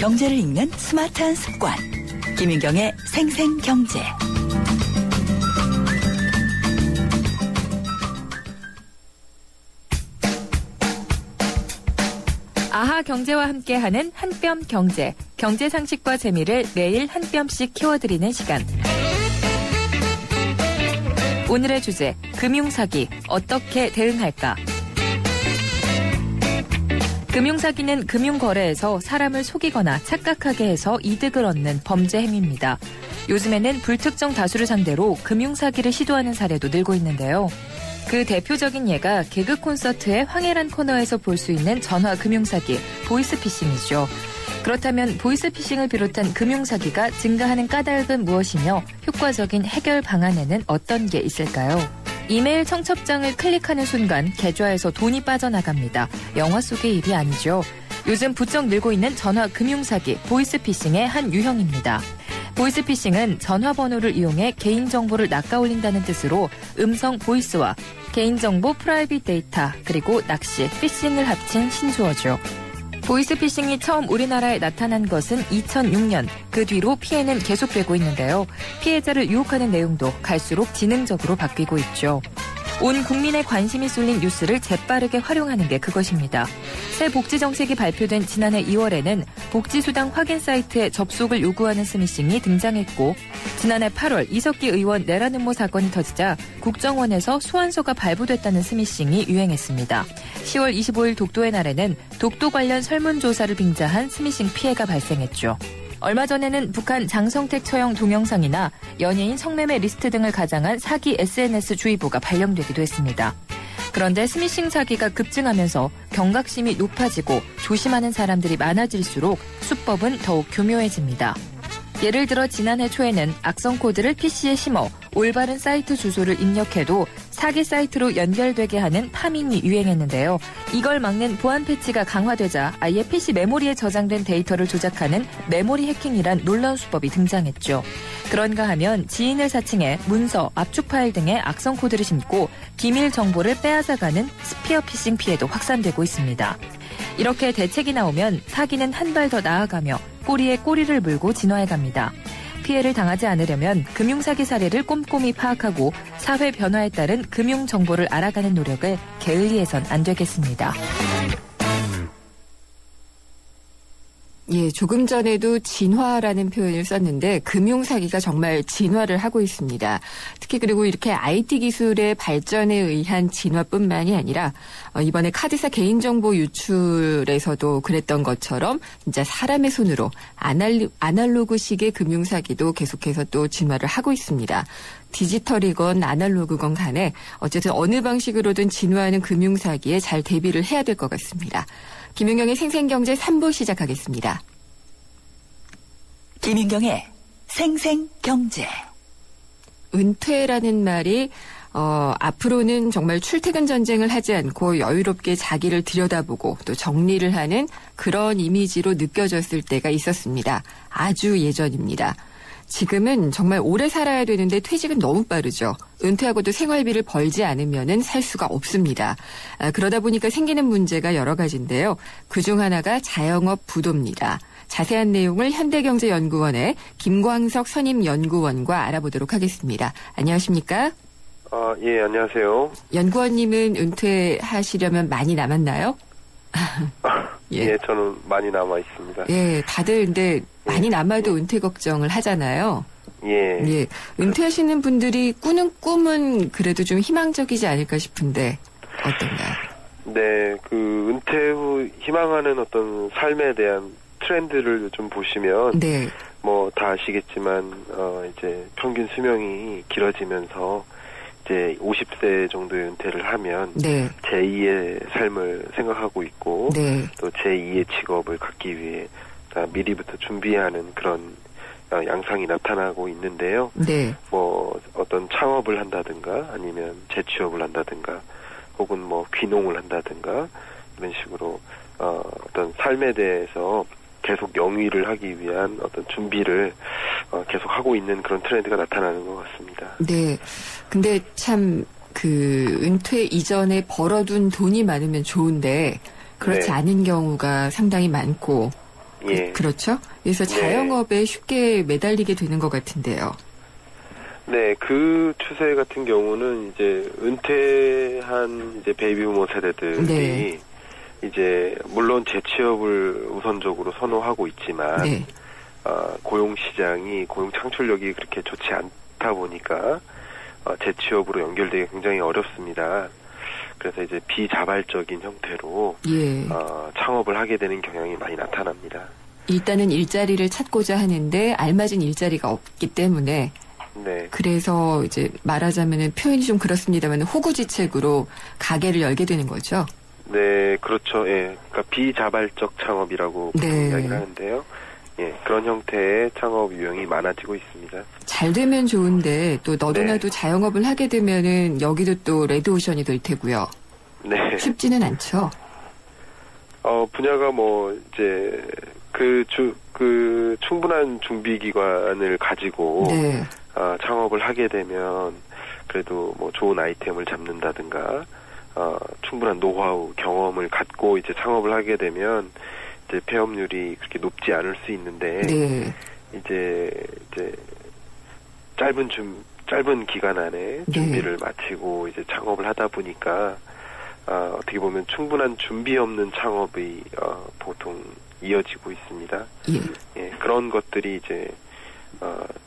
경제를 읽는 스마트한 습관. 김윤경의 생생경제. 아하 경제와 함께하는 한뼘 경제. 경제 상식과 재미를 매일 한 뼘씩 키워드리는 시간. 오늘의 주제, 금융사기. 어떻게 대응할까? 금융사기는 금융거래에서 사람을 속이거나 착각하게 해서 이득을 얻는 범죄 행위입니다. 요즘에는 불특정 다수를 상대로 금융사기를 시도하는 사례도 늘고 있는데요. 그 대표적인 예가 개그 콘서트의 황해란 코너에서 볼 수 있는 전화 금융사기, 보이스피싱이죠. 그렇다면 보이스피싱을 비롯한 금융사기가 증가하는 까닭은 무엇이며 효과적인 해결 방안에는 어떤 게 있을까요? 이메일 청첩장을 클릭하는 순간 계좌에서 돈이 빠져나갑니다. 영화 속의 일이 아니죠. 요즘 부쩍 늘고 있는 전화 금융사기, 보이스피싱의 한 유형입니다. 보이스피싱은 전화번호를 이용해 개인정보를 낚아올린다는 뜻으로 음성 보이스와 개인정보 프라이빗 데이터 그리고 낚시, 피싱을 합친 신조어죠. 보이스피싱이 처음 우리나라에 나타난 것은 2006년. 그 뒤로 피해는 계속되고 있는데요. 피해자를 유혹하는 내용도 갈수록 지능적으로 바뀌고 있죠. 온 국민의 관심이 쏠린 뉴스를 재빠르게 활용하는 게 그것입니다. 새 복지정책이 발표된 지난해 2월에는 복지수당 확인 사이트에 접속을 요구하는 스미싱이 등장했고, 지난해 8월 이석기 의원 내란 음모 사건이 터지자 국정원에서 소환서가 발부됐다는 스미싱이 유행했습니다. 10월 25일 독도의 날에는 독도 관련 설문조사를 빙자한 스미싱 피해가 발생했죠. 얼마 전에는 북한 장성택 처형 동영상이나 연예인 성매매 리스트 등을 가장한 사기 SNS 주의보가 발령되기도 했습니다. 그런데 스미싱 사기가 급증하면서 경각심이 높아지고 조심하는 사람들이 많아질수록 수법은 더욱 교묘해집니다. 예를 들어 지난해 초에는 악성 코드를 PC에 심어 올바른 사이트 주소를 입력해도 사기 사이트로 연결되게 하는 파밍이 유행했는데요. 이걸 막는 보안 패치가 강화되자 아예 PC 메모리에 저장된 데이터를 조작하는 메모리 해킹이란 놀라운 수법이 등장했죠. 그런가 하면 지인을 사칭해 문서, 압축 파일 등의 악성 코드를 심고 기밀 정보를 빼앗아가는 스피어 피싱 피해도 확산되고 있습니다. 이렇게 대책이 나오면 사기는 한 발 더 나아가며 꼬리에 꼬리를 물고 진화해갑니다. 피해를 당하지 않으려면 금융사기 사례를 꼼꼼히 파악하고 사회 변화에 따른 금융정보를 알아가는 노력을 게을리해선 안 되겠습니다. 예, 조금 전에도 진화라는 표현을 썼는데 금융사기가 정말 진화를 하고 있습니다. 특히 그리고 이렇게 IT 기술의 발전에 의한 진화뿐만이 아니라 이번에 카드사 개인정보 유출에서도 그랬던 것처럼 진짜 사람의 손으로 아날로그식의 금융사기도 계속해서 또 진화를 하고 있습니다. 디지털이건 아날로그건 간에 어쨌든 어느 방식으로든 진화하는 금융사기에 잘 대비를 해야 될 것 같습니다. 김윤경의 생생경제 3부 시작하겠습니다. 김윤경의 생생경제. 은퇴라는 말이 앞으로는 정말 출퇴근 전쟁을 하지 않고 여유롭게 자기를 들여다보고 또 정리를 하는 그런 이미지로 느껴졌을 때가 있었습니다. 아주 예전입니다. 지금은 정말 오래 살아야 되는데 퇴직은 너무 빠르죠. 은퇴하고도 생활비를 벌지 않으면은 살 수가 없습니다. 그러다 보니까 생기는 문제가 여러 가지인데요. 그중 하나가 자영업 부도입니다. 자세한 내용을 현대경제연구원의 김광석 선임연구원과 알아보도록 하겠습니다. 안녕하십니까? 예, 안녕하세요. 연구원님은 은퇴하시려면 많이 남았나요? 예, 저는 많이 남아 있습니다. 예, 다들 근데 많이 남아도 은퇴 걱정을 하잖아요. 예. 예, 은퇴하시는 분들이 꾸는 꿈은 그래도 좀 희망적이지 않을까 싶은데 어떤가요? 네, 그 은퇴 후 희망하는 어떤 삶에 대한 트렌드를 좀 보시면 네. 뭐 다 아시겠지만 이제 평균 수명이 길어지면서 이제 50세 정도의 은퇴를 하면 네. 제2의 삶을 생각하고 있고 네. 또 제2의 직업을 갖기 위해 미리부터 준비하는 그런 양상이 나타나고 있는데요. 네. 뭐 어떤 창업을 한다든가 아니면 재취업을 한다든가 혹은 뭐 귀농을 한다든가 이런 식으로 어떤 삶에 대해서 계속 영위를 하기 위한 어떤 준비를 계속 하고 있는 그런 트렌드가 나타나는 것 같습니다. 네. 근데 참 그 은퇴 이전에 벌어둔 돈이 많으면 좋은데 그렇지 네. 않은 경우가 상당히 많고 예. 그렇죠. 그래서 네. 자영업에 쉽게 매달리게 되는 것 같은데요. 네, 그 추세 같은 경우는 이제 은퇴한 이제 베이비부머 세대들이 네. 이제 물론 재취업을 우선적으로 선호하고 있지만 네. 고용 시장이 고용 창출력이 그렇게 좋지 않다 보니까 재취업으로 연결되기 굉장히 어렵습니다. 그래서 이제 비자발적인 형태로 예. 창업을 하게 되는 경향이 많이 나타납니다. 일단은 일자리를 찾고자 하는데 알맞은 일자리가 없기 때문에 네, 그래서 이제 말하자면은 표현이 좀 그렇습니다만 호구지책으로 가게를 열게 되는 거죠. 네, 그렇죠. 예, 그러니까 비자발적 창업이라고 보통 네. 이야기를 하는데요. 예, 그런 형태의 창업 유형이 많아지고 있습니다. 잘 되면 좋은데 또 너도나도 네. 자영업을 하게 되면은 여기도 또 레드오션이 될 테고요. 네. 쉽지는 않죠. 분야가 뭐 이제 충분한 준비 기간을 가지고 네. 창업을 하게 되면 그래도 뭐 좋은 아이템을 잡는다든가 충분한 노하우, 경험을 갖고 이제 창업을 하게 되면 이제 폐업률이 그렇게 높지 않을 수 있는데 네. 이제 짧은 기간 안에 준비를 마치고 이제 창업을 하다 보니까 어떻게 보면 충분한 준비 없는 창업이 보통 이어지고 있습니다. 예, 그런 것들이 이제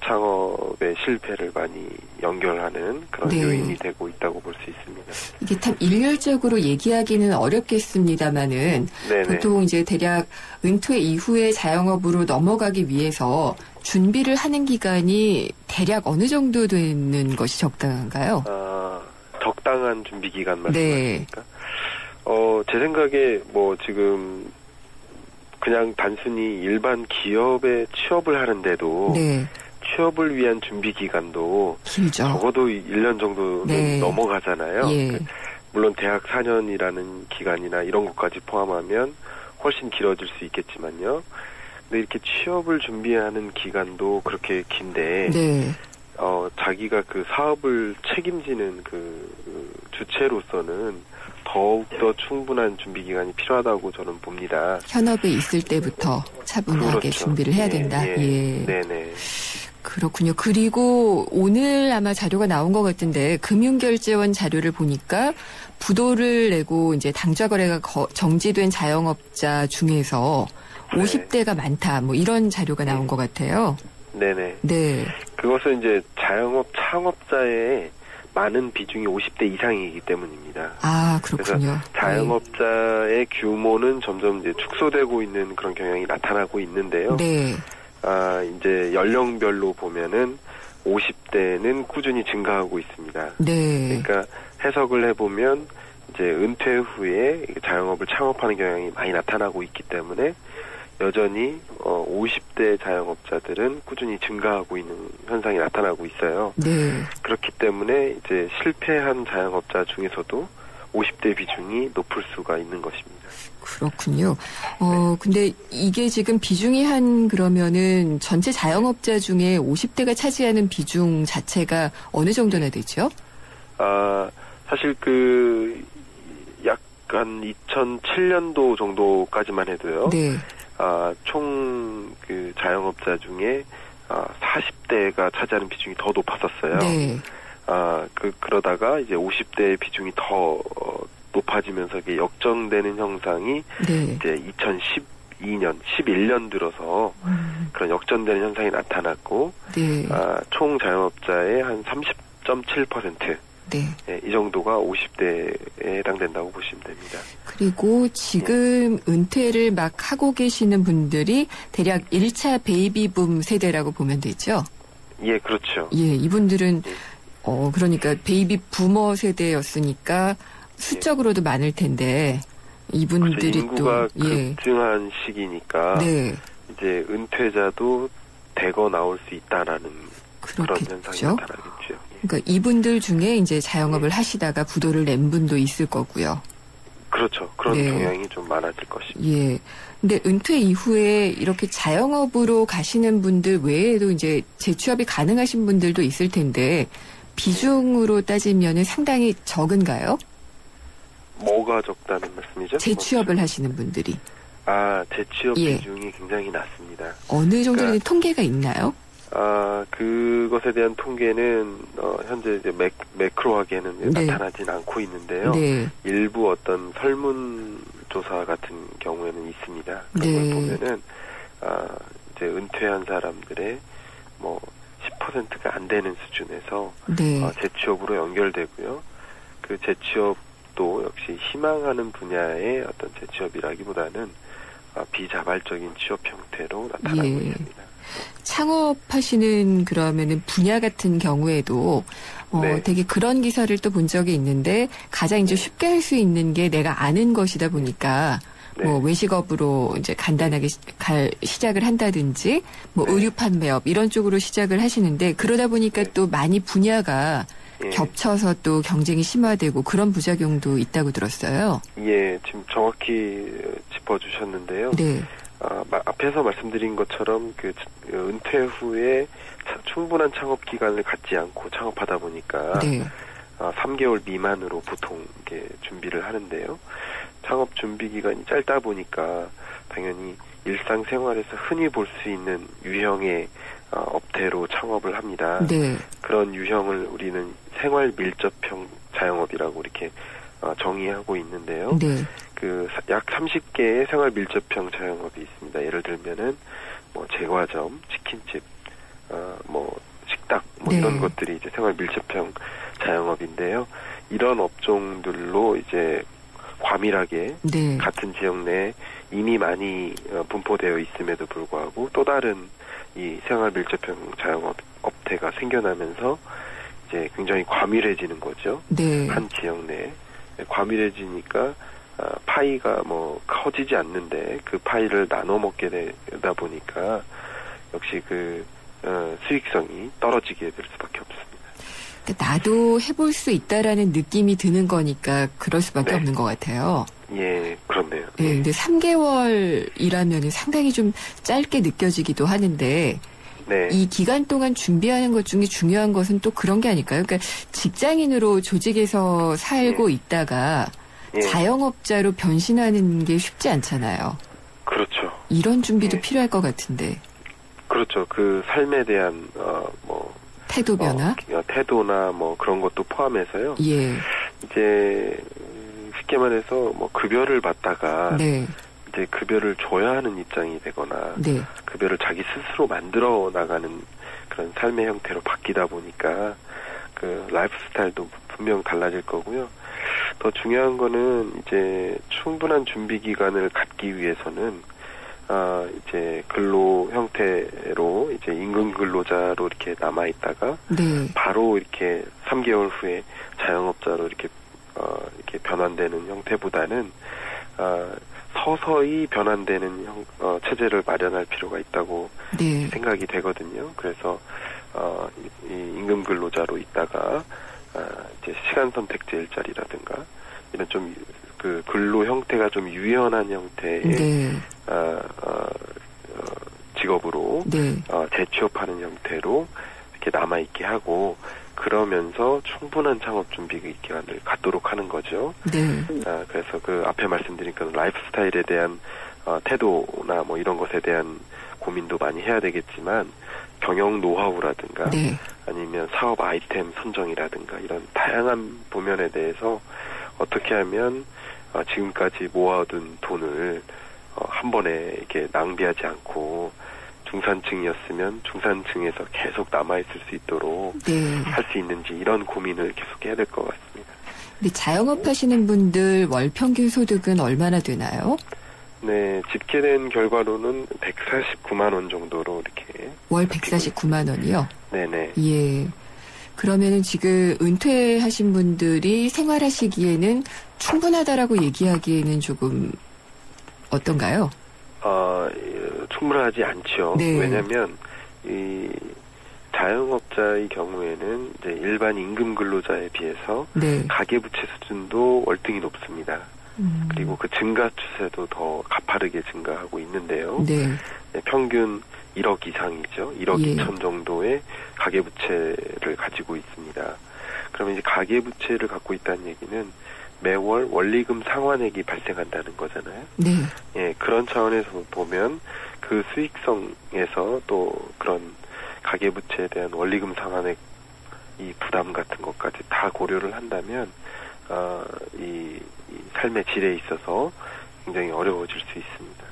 창업의 실패를 많이 연결하는 그런 네. 요인이 되고 있다고 볼 수 있습니다. 이게 참 일률적으로 얘기하기는 어렵겠습니다마는 네네. 보통 이제 대략 은퇴 이후에 자영업으로 넘어가기 위해서 준비를 하는 기간이 대략 어느 정도 되는 것이 적당한가요? 적당한 준비 기간 네. 말씀하십니까? 제 생각에 뭐 지금 그냥 단순히 일반 기업에 취업을 하는데도 네. 취업을 위한 준비 기간도 길죠. 적어도 1년 정도는 네. 넘어가잖아요. 예. 물론 대학 4년이라는 기간이나 이런 것까지 포함하면 훨씬 길어질 수 있겠지만요. 근데 이렇게 취업을 준비하는 기간도 그렇게 긴데 네. 자기가 그 사업을 책임지는 그 주체로서는 더욱더 충분한 준비 기간이 필요하다고 저는 봅니다. 현업에 있을 때부터 차분하게 그렇죠. 준비를 해야 된다. 예. 네네. 그렇군요. 그리고 오늘 아마 자료가 나온 것 같은데 금융결제원 자료를 보니까 부도를 내고 이제 당좌 거래가 정지된 자영업자 중에서 네. 50대가 많다. 뭐 이런 자료가 나온 것 같아요. 네네. 네. 그것은 이제 자영업 창업자의 많은 비중이 50대 이상이기 때문입니다. 아, 그렇군요. 그래서 자영업자의 규모는 점점 이제 축소되고 있는 그런 경향이 나타나고 있는데요. 네. 이제 연령별로 보면은 50대는 꾸준히 증가하고 있습니다. 네. 그러니까 해석을 해보면 이제 은퇴 후에 자영업을 창업하는 경향이 많이 나타나고 있기 때문에 여전히 50대 자영업자들은 꾸준히 증가하고 있는 현상이 나타나고 있어요. 네. 그렇기 때문에 이제 실패한 자영업자 중에서도 50대 비중이 높을 수가 있는 것입니다. 그렇군요. 근데 이게 지금 비중이 그러면은 전체 자영업자 중에 50대가 차지하는 비중 자체가 어느 정도나 되죠? 사실 약간 2007년도 정도까지만 해도요. 네. 총 그 자영업자 중에 40대가 차지하는 비중이 더 높았었어요. 네. 그러다가 이제 50대 비중이 더 높아지면서 이게 역전되는 형상이 네. 이제 2012년, 11년 들어서 그런 역전되는 현상이 나타났고, 네. 총 자영업자의 한 30.7%. 네. 네, 이 정도가 50대에 해당된다고 보시면 됩니다. 그리고 지금 은퇴를 막 하고 계시는 분들이 대략 1차 베이비붐 세대라고 보면 되죠? 예, 그렇죠. 예, 이분들은 예. 그러니까 베이비 부머 세대였으니까 수적으로도 많을 텐데 이분들이 그렇죠. 인구가 또 급증한 시기니까 네. 이제 은퇴자도 대거 나올 수 있다라는 그런 현상이 그렇겠죠. 나타나겠죠. 예. 그러니까 이분들 중에 이제 자영업을 하시다가 부도를 낸 분도 있을 거고요. 그렇죠. 그런 네. 경향이 좀 많아질 것입니다. 예. 근데 은퇴 이후에 이렇게 자영업으로 가시는 분들 외에도 이제 재취업이 가능하신 분들도 있을 텐데 비중으로 따지면은 상당히 적은가요? 뭐가 적다는 말씀이죠? 재취업을 하시는 분들이. 재취업 예. 비중이 굉장히 낮습니다. 어느 정도의 통계가 있나요? 그것에 대한 통계는 현재 이제 매크로하게는 네. 나타나진 않고 있는데요. 네. 일부 어떤 설문조사 같은 경우에는 있습니다. 그런 네. 걸 보면은 이제 은퇴한 사람들의 뭐 10%가 안 되는 수준에서 네. 재취업으로 연결되고요. 그 재취업도 역시 희망하는 분야의 어떤 재취업이라기보다는 비자발적인 취업 형태로 나타나고 예. 있습니다. 창업하시는 그러면은 분야 같은 경우에도 네. 되게 그런 기사를 또 본 적이 있는데 가장 이제 쉽게 할 수 있는 게 내가 아는 것이다 보니까 네. 뭐 외식업으로 이제 간단하게 시작을 한다든지 뭐 네. 의류 판매업 이런 쪽으로 시작을 하시는데 그러다 보니까 네. 또 많이 분야가 예. 겹쳐서 또 경쟁이 심화되고 그런 부작용도 있다고 들었어요. 예, 지금 정확히 짚어주셨는데요. 네. 앞에서 말씀드린 것처럼 그 은퇴 후에 충분한 창업 기간을 갖지 않고 창업하다 보니까 네. 3개월 미만으로 보통 이게 준비를 하는데요. 창업 준비 기간이 짧다 보니까 당연히 일상생활에서 흔히 볼 수 있는 유형의 업태로 창업을 합니다. 네. 그런 유형을 우리는 생활 밀접형 자영업이라고 이렇게 정의하고 있는데요. 네. 그 약 30개의 생활 밀접형 자영업이 있습니다. 예를 들면은 뭐 제과점, 치킨집, 뭐 식당, 뭐 네. 이런 것들이 이제 생활 밀접형 자영업인데요. 이런 업종들로 이제 과밀하게 네. 같은 지역 내에 이미 많이 분포되어 있음에도 불구하고 또 다른 이 생활 밀접형 자영업 업태가 생겨나면서 이제 굉장히 과밀해지는 거죠. 네. 한 지역 내에 과밀해지니까 파이가 뭐 커지지 않는데 그 파이를 나눠 먹게 되다 보니까 역시 그 수익성이 떨어지게 될 수밖에 없습니다. 나도 해볼 수 있다라는 느낌이 드는 거니까 그럴 수밖에 네. 없는 것 같아요. 예, 그렇네요. 네, 근데 3개월이라면 상당히 좀 짧게 느껴지기도 하는데 네. 이 기간 동안 준비하는 것 중에 중요한 것은 또 그런 게 아닐까요? 그러니까 직장인으로 조직에서 살고 있다가 예. 자영업자로 변신하는 게 쉽지 않잖아요. 그렇죠. 이런 준비도 예. 필요할 것 같은데. 그렇죠. 그 삶에 대한 뭐 태도 변화? 태도나 뭐 그런 것도 포함해서요. 예. 이제 쉽게 말해서 뭐 급여를 받다가 네. 이제 급여를 줘야 하는 입장이 되거나 네. 급여를 자기 스스로 만들어 나가는 그런 삶의 형태로 바뀌다 보니까 그 라이프 스타일도 분명 달라질 거고요. 더 중요한 거는 이제 충분한 준비 기간을 갖기 위해서는 이제 근로 형태로 이제 임금 근로자로 이렇게 남아 있다가 네. 바로 이렇게 3개월 후에 자영업자로 이렇게 변환되는 형태보다는 서서히 변환되는 체제를 마련할 필요가 있다고 네. 생각이 되거든요. 그래서 이 임금 근로자로 있다가 이제 시간 선택제 일자리라든가 이런 좀 그 근로 형태가 좀 유연한 형태의 네. 직업으로 네. 재취업하는 형태로 이렇게 남아 있게 하고 그러면서 충분한 창업 준비 기간을 갖도록 하는 거죠. 네. 그래서 그 앞에 말씀드린 그 라이프 스타일에 대한 태도나 뭐 이런 것에 대한 고민도 많이 해야 되겠지만 경영 노하우라든가 네. 아니면 사업 아이템 선정이라든가 이런 다양한 부면에 대해서 어떻게 하면 지금까지 모아둔 돈을 한 번에 이렇게 낭비하지 않고 중산층이었으면 중산층에서 계속 남아있을 수 있도록 네. 할 수 있는지 이런 고민을 계속 해야 될 것 같습니다. 근데 자영업 하시는 분들 월 평균 소득은 얼마나 되나요? 네, 집계된 결과로는 149만 원 정도로 이렇게. 월 149만 원이요? 네네. 예. 그러면은 지금 은퇴하신 분들이 생활하시기에는 충분하다라고 얘기하기에는 조금 어떤가요? 충분하지 않죠. 네. 왜냐하면 이 자영업자의 경우에는 이제 일반 임금 근로자에 비해서 네. 가계부채 수준도 월등히 높습니다. 그리고 그 증가 추세도 더 가파르게 증가하고 있는데요. 네. 평균 1억 이상이죠. 1억 예. 2천 정도의 가계부채를 가지고 있습니다. 그러면 이제 가계부채를 갖고 있다는 얘기는 매월 원리금 상환액이 발생한다는 거잖아요. 네. 예, 그런 차원에서 보면 그 수익성에서 또 그런 가계부채에 대한 원리금 상환액 이 부담 같은 것까지 다 고려를 한다면 이 삶의 질에 있어서 굉장히 어려워질 수 있습니다.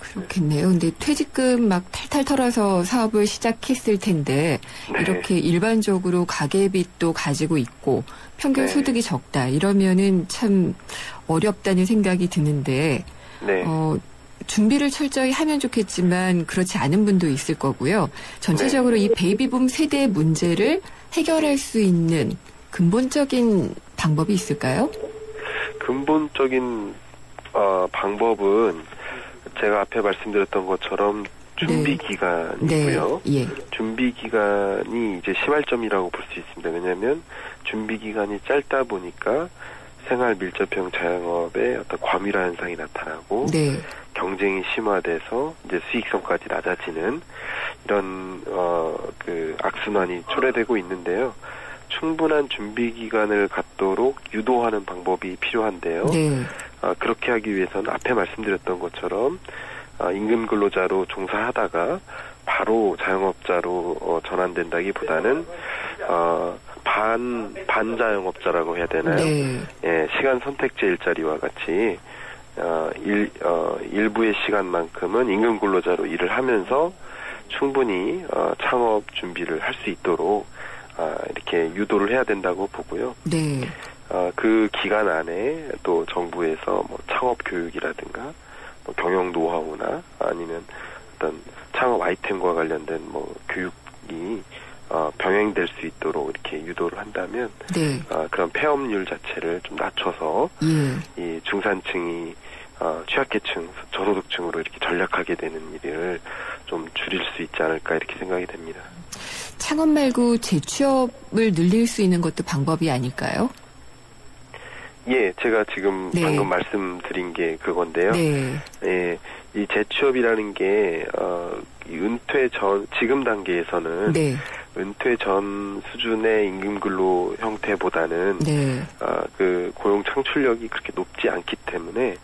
그렇겠네요. 근데 퇴직금 막 탈탈 털어서 사업을 시작했을 텐데 네. 이렇게 일반적으로 가계빚도 가지고 있고 평균 네. 소득이 적다 이러면은 참 어렵다는 생각이 드는데 네. 준비를 철저히 하면 좋겠지만 그렇지 않은 분도 있을 거고요. 전체적으로 이 베이비붐 세대의 문제를 해결할 수 있는 근본적인 방법이 있을까요? 근본적인 방법은 제가 앞에 말씀드렸던 것처럼 준비 기간이고요. 네. 예. 준비 기간이 이제 시발점이라고 볼 수 있습니다. 왜냐하면 준비 기간이 짧다 보니까 생활 밀접형 자영업의 어떤 과밀화 현상이 나타나고 네. 경쟁이 심화돼서 이제 수익성까지 낮아지는 이런 그 악순환이 초래되고 있는데요. 충분한 준비 기간을 갖도록 유도하는 방법이 필요한데요. 네. 그렇게 하기 위해서는 앞에 말씀드렸던 것처럼 임금 근로자로 종사하다가 바로 자영업자로 전환된다기보다는 반자영업자라고 해야 되나요? 네. 예, 시간 선택제 일자리와 같이 일부의 시간만큼은 임금 근로자로 일을 하면서 충분히 창업 준비를 할 수 있도록 이렇게 유도를 해야 된다고 보고요. 네. 그 기간 안에 또 정부에서 뭐 창업 교육이라든가 뭐 경영 노하우나 아니면 어떤 창업 아이템과 관련된 뭐 교육이 병행될 수 있도록 이렇게 유도를 한다면 네. 그런 폐업률 자체를 좀 낮춰서 예. 이 중산층이 취약계층, 저소득층으로 이렇게 전락하게 되는 일을 좀 줄일 수 있지 않을까 이렇게 생각이 됩니다. 창업 말고 재취업을 늘릴 수 있는 것도 방법이 아닐까요? 예, 제가 지금 네. 방금 말씀드린 게 그건데요. 네. 예, 이 재취업이라는 게 이 은퇴 전 지금 단계에서는 네. 은퇴 전 수준의 임금근로 형태보다는 네. 그 고용 창출력이 그렇게 높지 않기 때문에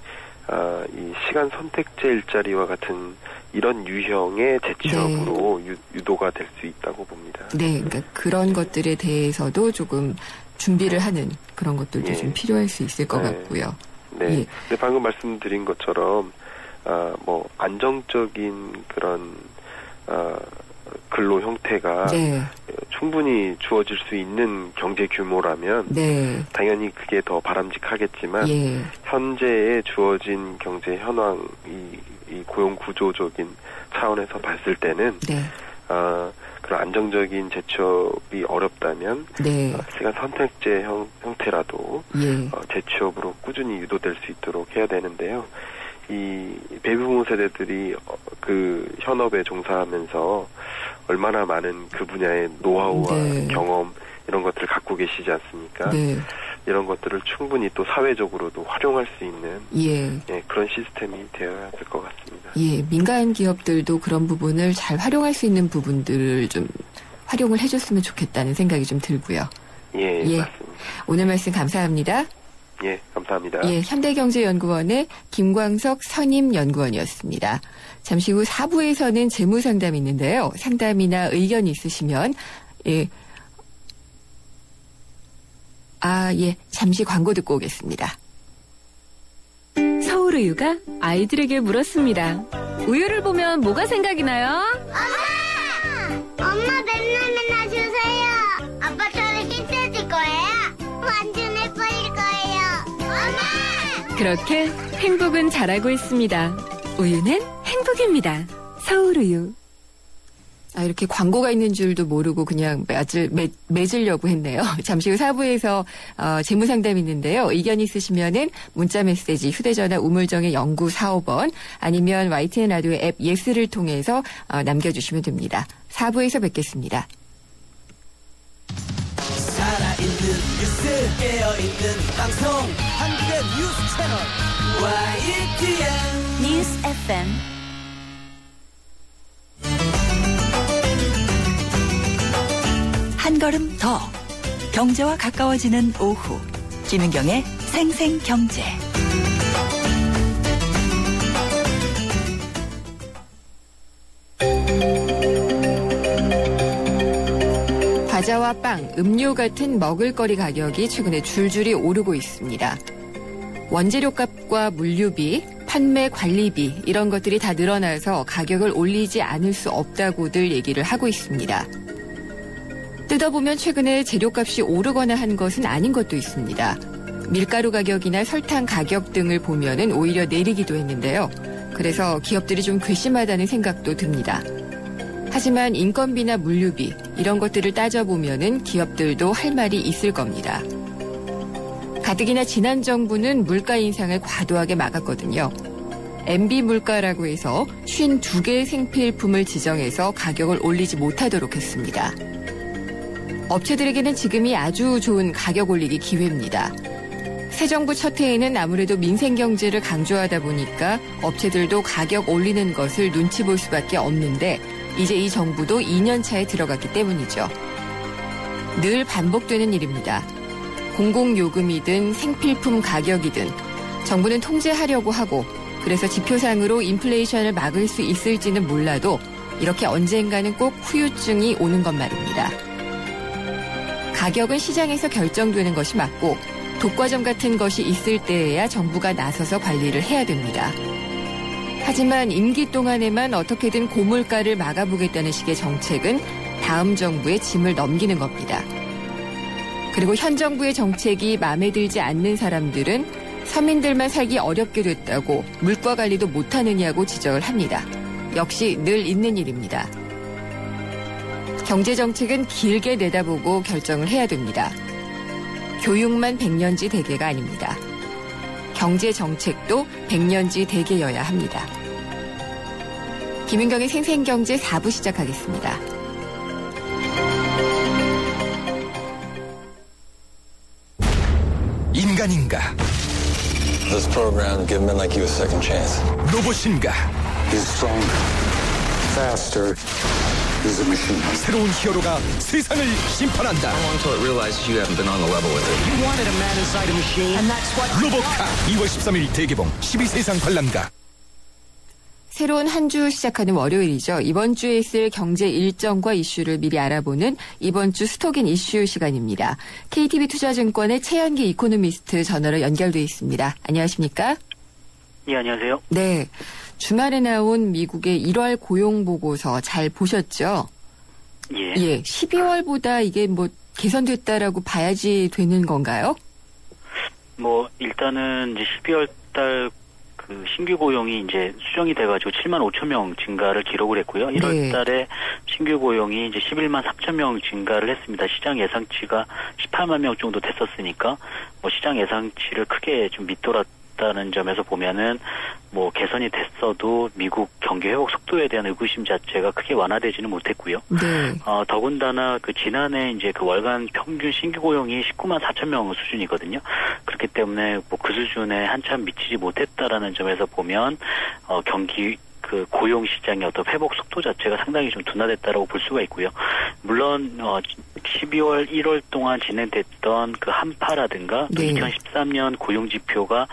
이 시간 선택제 일자리와 같은 이런 유형의 재취업으로 유도가 될 수 있다고 봅니다. 네, 그러니까 그런 것들에 대해서도 조금 준비를 하는 그런 것들도 예. 좀 필요할 수 있을 것 네. 같고요. 네. 예. 근데 방금 말씀드린 것처럼 뭐 안정적인 그런 근로 형태가 네. 충분히 주어질 수 있는 경제 규모라면 네. 당연히 그게 더 바람직하겠지만 예. 현재의 주어진 경제 현황 이 고용 구조적인 차원에서 봤을 때는 네. 그런 안정적인 재취업이 어렵다면 네. 시간 선택제 형태라도 예. 재취업으로 꾸준히 유도될 수 있도록 해야 되는데요. 이 베이비부모 세대들이 그 현업에 종사하면서 얼마나 많은 그 분야의 노하우와 네. 경험 이런 것들을 갖고 계시지 않습니까? 네. 이런 것들을 충분히 또 사회적으로도 활용할 수 있는 예. 그런 시스템이 되어야 될 것 같습니다. 예. 민간 기업들도 그런 부분을 잘 활용할 수 있는 부분들을 좀 활용을 해줬으면 좋겠다는 생각이 좀 들고요. 예, 예. 맞습니다. 오늘 말씀 감사합니다. 예, 감사합니다. 예, 현대경제연구원의 김광석 선임연구원이었습니다. 잠시 후 4부에서는 재무상담이 있는데요. 상담이나 의견이 있으시면 예. 잠시 광고 듣고 오겠습니다. 서울우유가 아이들에게 물었습니다. 우유를 보면 뭐가 생각이 나요? 엄마 맨날 주세요. 아빠처럼 힘내줄 거예요. 완전 예뻐질 거예요. 엄마! 그렇게 행복은 자라고 있습니다. 우유는 행복입니다. 서울우유. 이렇게 광고가 있는 줄도 모르고 그냥 맺으려고 했네요. 잠시 후 4부에서 재무상담이 있는데요. 의견 있으시면은 문자메시지 휴대전화 우물정의 0945번 아니면 YTN 라디오 앱 예스를 통해서 남겨주시면 됩니다. 4부에서 뵙겠습니다. 살아있는 뉴스 깨어있는 방송 한국의 뉴스 채널 YTN 뉴스 FM 한 걸음 더 경제와 가까워지는 오후 김은경의 생생경제. 과자와 빵, 음료 같은 먹을거리 가격이 최근에 줄줄이 오르고 있습니다. 원재료값과 물류비, 판매 관리비 이런 것들이 다 늘어나서 가격을 올리지 않을 수 없다고들 얘기를 하고 있습니다. 뜯어보면 최근에 재료값이 오르거나 한 것은 아닌 것도 있습니다. 밀가루 가격이나 설탕 가격 등을 보면은 오히려 내리기도 했는데요. 그래서 기업들이 좀 괘씸하다는 생각도 듭니다. 하지만 인건비나 물류비 이런 것들을 따져보면은 기업들도 할 말이 있을 겁니다. 가뜩이나 지난 정부는 물가 인상을 과도하게 막았거든요. MB 물가라고 해서 52개의 생필품을 지정해서 가격을 올리지 못하도록 했습니다. 업체들에게는 지금이 아주 좋은 가격 올리기 기회입니다. 새 정부 첫 해에는 아무래도 민생경제를 강조하다 보니까 업체들도 가격 올리는 것을 눈치 볼 수밖에 없는데 이제 이 정부도 2년 차에 들어갔기 때문이죠. 늘 반복되는 일입니다. 공공요금이든 생필품 가격이든 정부는 통제하려고 하고 그래서 지표상으로 인플레이션을 막을 수 있을지는 몰라도 이렇게 언젠가는 꼭 후유증이 오는 것 말입니다. 가격은 시장에서 결정되는 것이 맞고 독과점 같은 것이 있을 때에야 정부가 나서서 관리를 해야 됩니다. 하지만 임기 동안에만 어떻게든 고물가를 막아보겠다는 식의 정책은 다음 정부의 짐을 넘기는 겁니다. 그리고 현 정부의 정책이 마음에 들지 않는 사람들은 서민들만 살기 어렵게 됐다고 물가 관리도 못하느냐고 지적을 합니다. 역시 늘 있는 일입니다. 경제정책은 길게 내다보고 결정을 해야 됩니다. 교육만 100년지 대계가 아닙니다. 경제정책도 100년지 대계여야 합니다. 김윤경의 생생경제 4부 시작하겠습니다. 인간인가? This program give men like you a second chance. 로봇인가? He's stronger, faster. He's a machine. 새로운 히어로가 세상을 심판한다. How long until it realizes you haven't been on the level with it? You wanted a man inside a machine, and that's what. 로봇카 2월 13일 대개봉 12세상 관람가. 새로운 한 주 시작하는 월요일이죠. 이번 주에 있을 경제 일정과 이슈를 미리 알아보는 이번 주 스톡인 이슈 시간입니다. KTB투자증권의 최현기 이코노미스트 전화로 연결돼 있습니다. 안녕하십니까? 예, 안녕하세요. 네. 주말에 나온 미국의 1월 고용보고서 잘 보셨죠? 예. 예. 12월보다 이게 뭐 개선됐다라고 봐야지 되는 건가요? 뭐, 일단은 이제 12월 달 그 신규 고용이 이제 수정이 돼가지고 7만 5천 명 증가를 기록을 했고요. 1월 달에 신규 고용이 이제 11만 3천 명 증가를 했습니다. 시장 예상치가 18만 명 정도 됐었으니까 뭐 시장 예상치를 크게 좀 밑돌았다는 점에서 보면은 뭐 개선이 됐어도 미국 경기 회복 속도에 대한 의구심 자체가 크게 완화되지는 못했고요. 네. 더군다나 그 지난해 이제 그 월간 평균 신규 고용이 19만 4천 명 수준이거든요. 그렇기 때문에 뭐 그 수준에 한참 미치지 못했다라는 점에서 보면 경기 그 고용 시장의 어떤 회복 속도 자체가 상당히 좀 둔화됐다라고 볼 수가 있고요. 물론 12월 1월 동안 진행됐던 그 한파라든가 또 2013년 고용 지표가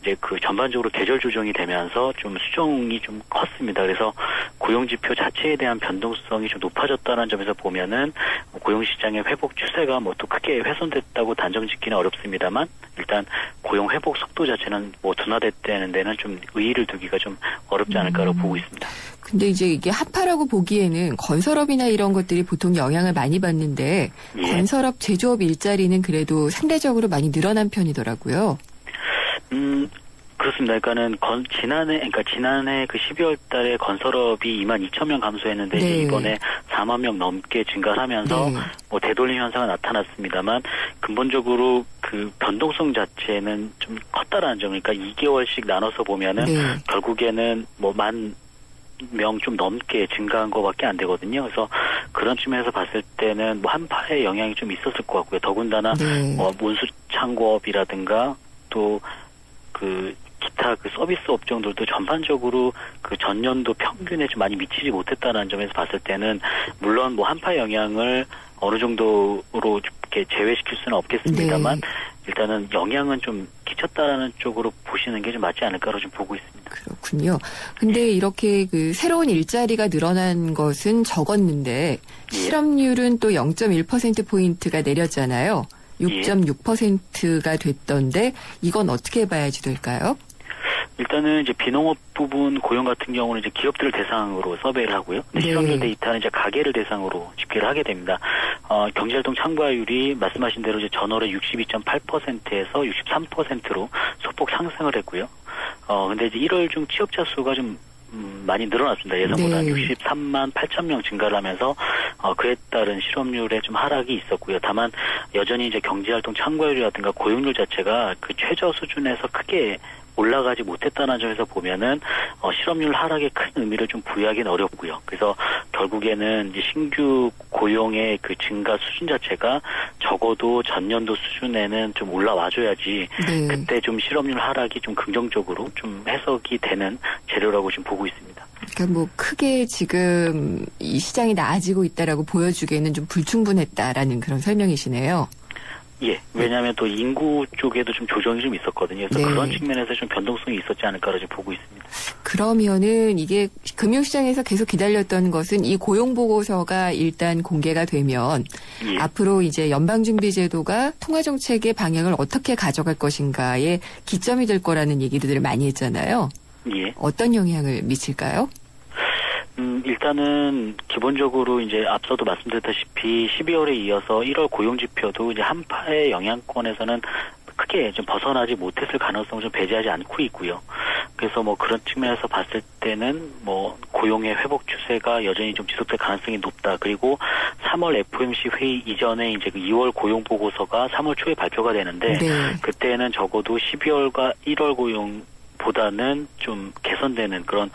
이제 그 전반적으로 계절 조정이 되면서 좀 수정이 좀 컸습니다. 그래서 고용 지표 자체에 대한 변동성이 좀 높아졌다는 점에서 보면은 고용 시장의 회복 추세가 뭐 또 크게 훼손됐다고 단정짓기는 어렵습니다만 일단 고용 회복 속도 자체는 뭐 둔화됐다는 데는 좀 의의를 두기가 좀 어렵지 않을까라고 보고 있습니다. 근데 이제 이게 한파라고 보기에는 건설업이나 이런 것들이 보통 영향을 많이 받는데 건설업 제조업 일자리는 그래도 상대적으로 많이 늘어난 편이더라고요. 그렇습니다. 그러니까는 지난해 그 12월 달에 건설업이 2만 2천 명 감소했는데 이제 이번에 4만 명 넘게 증가를 하면서 뭐 되돌림 현상은 나타났습니다만 근본적으로 그 변동성 자체는 좀 컸다라는 점. 그러니까 2개월씩 나눠서 보면은 결국에는 뭐 만 명 좀 넘게 증가한 것밖에 안 되거든요. 그래서 그런 측면에서 봤을 때는 뭐 한파의 영향이 좀 있었을 것 같고요. 더군다나 뭐 운수 창고업이라든가 또 그 기타 그 서비스 업종들도 전반적으로 그 전년도 평균에 좀 많이 미치지 못했다는 점에서 봤을 때는 물론 뭐 한파 영향을 어느 정도로 이렇게 제외시킬 수는 없겠습니다만 일단은 영향은 좀 미쳤다라는 쪽으로 보시는 게 좀 맞지 않을까로 좀 보고 있습니다. 그렇군요. 근데 이렇게 그 새로운 일자리가 늘어난 것은 적었는데 실업률은 또 0.1%포인트가 내렸잖아요. 6.6%가 됐던데 이건 어떻게 봐야지 될까요? 일단은 이제 비농업 부분 고용 같은 경우는 이제 기업들을 대상으로 서베이를 하고고요. 네. 실업률 데이터는 이제 가계를 대상으로 집계를 하게 됩니다. 경제활동 참가율이 말씀하신 대로 이제 전월에 62.8%에서 63%로 소폭 상승을 했고요. 근데 이제 1월 중 취업자 수가 좀 많이 늘어났습니다. 예상보다 네. 63만 8천 명 증가를 하면서 그에 따른 실업률에 좀 하락이 있었고요. 다만 여전히 이제 경제활동 참가율이라든가 고용률 자체가 그 최저 수준에서 크게 올라가지 못했다는 점에서 보면은 실업률 하락에 큰 의미를 좀 부여하기는 어렵고요. 그래서 결국에는 이제 신규 고용의 그 증가 수준 자체가 적어도 전년도 수준에는 좀 올라와줘야지 네. 그때 좀 실업률 하락이 좀 긍정적으로 좀 해석이 되는 재료라고 지금 보고 있습니다. 그러니까 뭐 크게 지금 이 시장이 나아지고 있다라고 보여주기에는 좀 불충분했다라는 그런 설명이시네요. 예, 왜냐하면 또 인구 쪽에도 좀 조정이 좀 있었거든요. 그래서 네. 그런 측면에서 좀 변동성이 있었지 않을까로 지금 보고 있습니다. 그러면은 이게 금융시장에서 계속 기다렸던 것은 이 고용보고서가 일단 공개가 되면 예. 앞으로 이제 연방준비제도가 통화정책의 방향을 어떻게 가져갈 것인가에 기점이 될 거라는 얘기들을 많이 했잖아요. 예. 어떤 영향을 미칠까요? 일단은 기본적으로 이제 앞서도 말씀드렸다시피 12월에 이어서 1월 고용지표도 이제 한파의 영향권에서는 크게 좀 벗어나지 못했을 가능성을 좀 배제하지 않고 있고요. 그래서 뭐 그런 측면에서 봤을 때는 뭐 고용의 회복 추세가 여전히 좀 지속될 가능성이 높다. 그리고 3월 FOMC 회의 이전에 이제 그 2월 고용 보고서가 3월 초에 발표가 되는데 네. 그때는 적어도 12월과 1월 고용 보다는 좀 개선되는 그런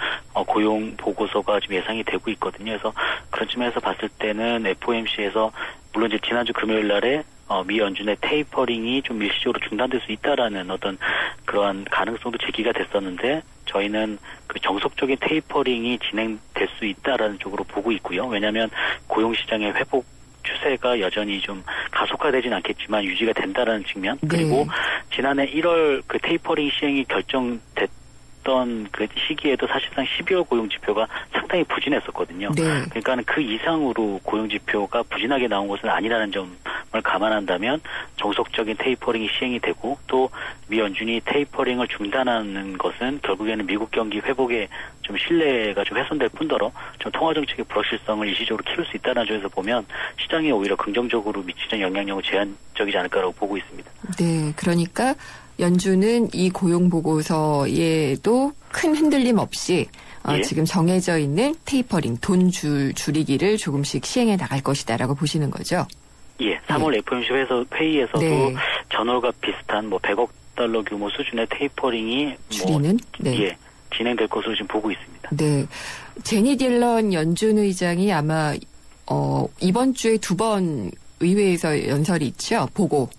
고용 보고서가 지금 예상이 되고 있거든요. 그래서 그런 측면에서 봤을 때는 FOMC에서 물론 이제 지난주 금요일 날에 미 연준의 테이퍼링이 좀 일시적으로 중단될 수 있다라는 어떤 그러한 가능성도 제기가 됐었는데 저희는 그 정석적인 테이퍼링이 진행될 수 있다라는 쪽으로 보고 있고요. 왜냐하면 고용시장의 회복 추세가 여전히 좀 가속화되지는 않겠지만 유지가 된다라는 측면 그리고 지난해 1월 그 테이퍼링 시행이 결정됐던 그 시기에도 사실상 12월 고용 지표가 상당히 부진했었거든요. 네. 그러니까 그 이상으로 고용 지표가 부진하게 나온 것은 아니라는 점을 감안한다면 정석적인 테이퍼링이 시행이 되고 또 미 연준이 테이퍼링을 중단하는 것은 결국에는 미국 경기 회복에 좀 신뢰가 좀 훼손될 뿐더러 좀 통화 정책의 불확실성을 일시적으로 키울 수 있다는 점에서 보면 시장에 오히려 긍정적으로 미치는 영향력은 제한적이지 않을까라고 보고 있습니다. 네, 그러니까 연준은 이 고용 보고서에도 큰 흔들림 없이 예. 지금 정해져 있는 테이퍼링, 돈 줄이기를 조금씩 시행해 나갈 것이다라고 보시는 거죠. 예, 3월 FOMC 회의에서도 네. 전월과 비슷한 뭐 100억 달러 규모 수준의 테이퍼링이 줄이는 네. 예, 진행될 것으로 지금 보고 있습니다. 네, 제니 딜런 연준 의장이 아마 이번 주에 2번 의회에서 연설이 있죠. 보고.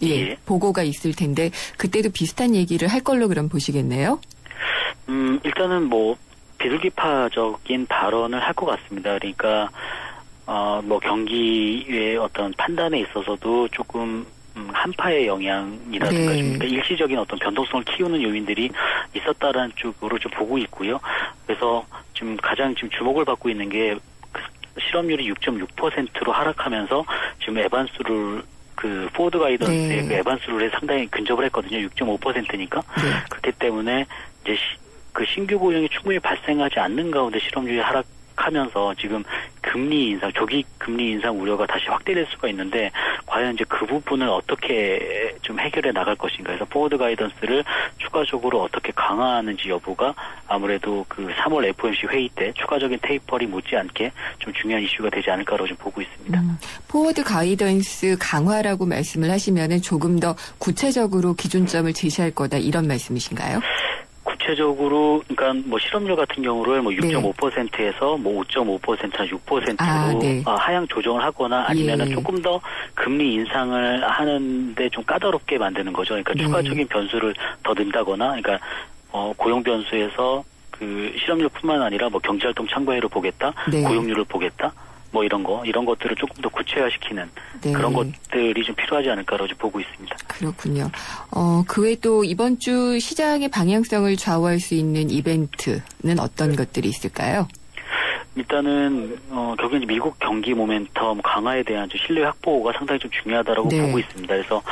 예, 보고가 있을 텐데 그때도 비슷한 얘기를 할 걸로 그럼 보시겠네요. 일단은 뭐 비둘기파적인 발언을 할 것 같습니다. 그러니까 뭐 경기의 어떤 판단에 있어서도 조금 한파의 영향이라든가 네. 좀 그러니까 일시적인 어떤 변동성을 키우는 요인들이 있었다라는 쪽으로 좀 보고 있고요. 그래서 지금 가장 지금 주목을 받고 있는 게 실업률이 6.6%로 하락하면서 지금 에반스룰 그 포드 가이던스의 네. 그 에반스 룰에 상당히 근접을 했거든요. 6.5%니까. 네. 그렇기 때문에 이제 그 신규 고용이 충분히 발생하지 않는 가운데 실업률이 하락하면서 지금 금리 인상, 조기 금리 인상 우려가 다시 확대될 수가 있는데 과연 이제 그 부분을 어떻게 좀 해결해 나갈 것인가 해서 포워드 가이던스를 추가적으로 어떻게 강화하는지 여부가 아무래도 그 3월 FOMC 회의 때 추가적인 테이퍼링 못지않게 좀 중요한 이슈가 되지 않을까로 좀 보고 있습니다. 포워드 가이던스 강화라고 말씀을 하시면은 조금 더 구체적으로 기준점을 제시할 거다 이런 말씀이신가요? 구체적으로 그러니까 뭐 실업률 같은 경우를 뭐 6.5%에서 뭐 5.5%나 6%로 네. 하향 조정을 하거나 아니면은 예. 조금 더 금리 인상을 하는데 좀 까다롭게 만드는 거죠. 그러니까 네. 추가적인 변수를 더 넣는다거나, 그러니까 고용 변수에서 그 실업률뿐만 아니라 뭐 경제활동 참가율을 보겠다, 네. 고용률을 보겠다. 뭐 이런 것들을 조금 더 구체화시키는 네. 그런 것들이 좀 필요하지 않을까라고 보고 있습니다. 그렇군요. 그 외에 또 이번 주 시장의 방향성을 좌우할 수 있는 이벤트는 어떤 것들이 있을까요? 일단은 결국엔 미국 경기 모멘텀 강화에 대한 신뢰 확보가 상당히 좀 중요하다라고 네. 보고 있습니다. 그래서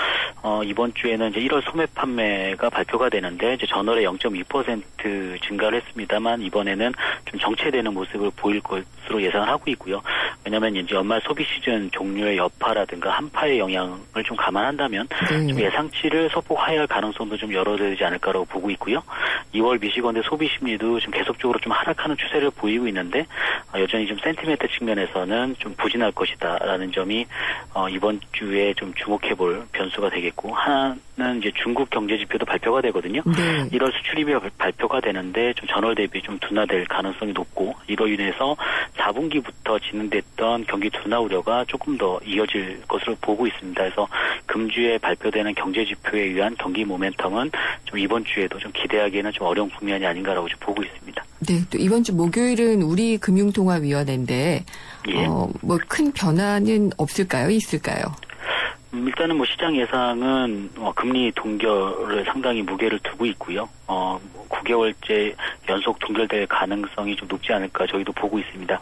이번 주에는 이제 1월 소매 판매가 발표가 되는데 이제 전월에 0.2% 증가를 했습니다만 이번에는 좀 정체되는 모습을 보일 것으로 예상을 하고 있고요. 왜냐하면 이제 연말 소비 시즌 종료의 여파라든가 한파의 영향을 좀 감안한다면 네. 좀 예상치를 소폭 하회할 가능성도 좀 열어되지 않을까라고 보고 있고요. 2월 미시건대 소비 심리도 좀 계속적으로 좀 하락하는 추세를 보이고 있는데 여전히 좀 센티멘트 측면에서는 좀 부진할 것이다라는 점이 이번 주에 좀 주목해볼 변수가 되겠고 하나는 이제 중국 경제 지표도 발표가 되거든요. 네. 1월 수출입이 발표가 되는데 좀 전월 대비 좀 둔화될 가능성이 높고 이로 인해서 4분기부터 진행됐던 경기 둔화 우려가 조금 더 이어질 것으로 보고 있습니다. 그래서 금주에 발표되는 경제 지표에 의한 경기 모멘텀은 좀 이번 주에도 좀 기대하기에는 좀 어려운 국면이 아닌가라고 좀 보고 있습니다. 네, 또 이번 주 목요일은 우리 금융통화위원회인데 예. 뭐 큰 변화는 없을까요? 있을까요? 일단은 뭐 시장 예상은 금리 동결을 상당히 무게를 두고 있고요. 9개월째 연속 동결될 가능성이 좀 높지 않을까 저희도 보고 있습니다.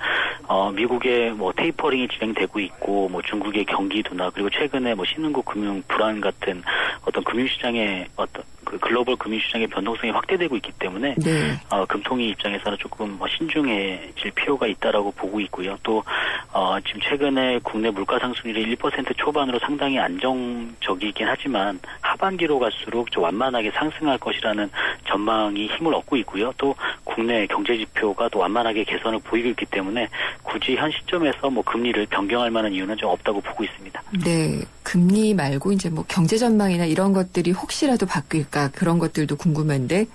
미국의 뭐 테이퍼링이 진행되고 있고 뭐 중국의 경기 둔화 그리고 최근에 뭐 신흥국 금융 불안 같은 어떤 금융시장의 어떤 그 글로벌 금융시장의 변동성이 확대되고 있기 때문에 네. 금통위 입장에서는 조금 신중해질 필요가 있다라고 보고 있고요. 또 지금 최근에 국내 물가 상승률이 1% 초반으로 상당히 안정적이긴 하지만 하반기로 갈수록 좀 완만하게 상승할 것이라는 전망이 힘을 얻고 있고요. 또 국내 경제 지표가 또 완만하게 개선을 보이고 있기 때문에 굳이 현 시점에서 뭐 금리를 변경할 만한 이유는 좀 없다고 보고 있습니다. 네, 금리 말고 이제 뭐 경제 전망이나 이런 것들이 혹시라도 바뀔까 그런 것들도 궁금한데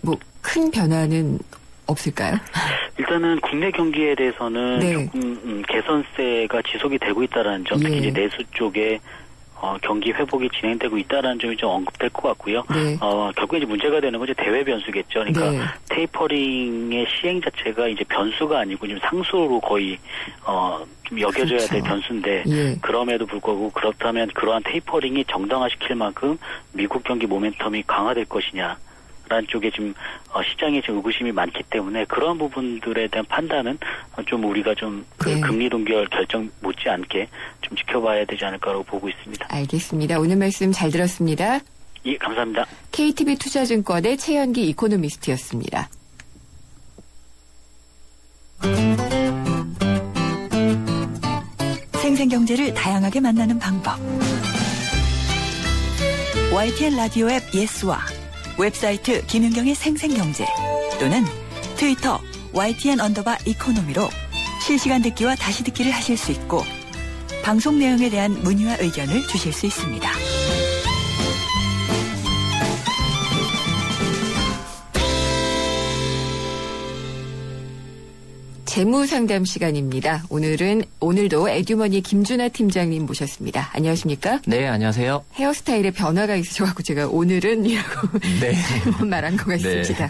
뭐 큰 변화는 없을까요? 일단은 국내 경기에 대해서는 네. 조금 개선세가 지속이 되고 있다는 점, 특히 예. 이제 내수 쪽에 경기 회복이 진행되고 있다는 점이 좀 언급될 것 같고요. 네. 결국 이제 문제가 되는 건 이제 대외 변수겠죠. 그러니까 네. 테이퍼링의 시행 자체가 이제 변수가 아니고 지금 상수로 거의 좀 여겨져야 그렇죠. 될 변수인데 예. 그럼에도 불구하고 그렇다면 그러한 테이퍼링이 정당화시킬 만큼 미국 경기 모멘텀이 강화될 것이냐. 라는 쪽에 지금 시장에 지금 의구심이 많기 때문에 그런 부분들에 대한 판단은 좀 우리가 좀 그 네. 금리 동결 결정 못지않게 좀 지켜봐야 되지 않을까라고 보고 있습니다. 알겠습니다. 오늘 말씀 잘 들었습니다. 예, 감사합니다. KTB 투자증권의 최연기 이코노미스트였습니다. 생생경제를 다양하게 만나는 방법. YTN 라디오 앱 예스와 웹사이트 김윤경의 생생경제 또는 트위터 YTN_이코노미로 실시간 듣기와 다시 듣기를 하실 수 있고 방송 내용에 대한 문의와 의견을 주실 수 있습니다. 재무상담 시간입니다. 오늘도 에듀머니 김준하 팀장님 모셨습니다. 안녕하십니까? 네, 안녕하세요. 헤어스타일에 변화가 있으셔갖고 제가 오늘은이라고 네. 말한 것 같습니다.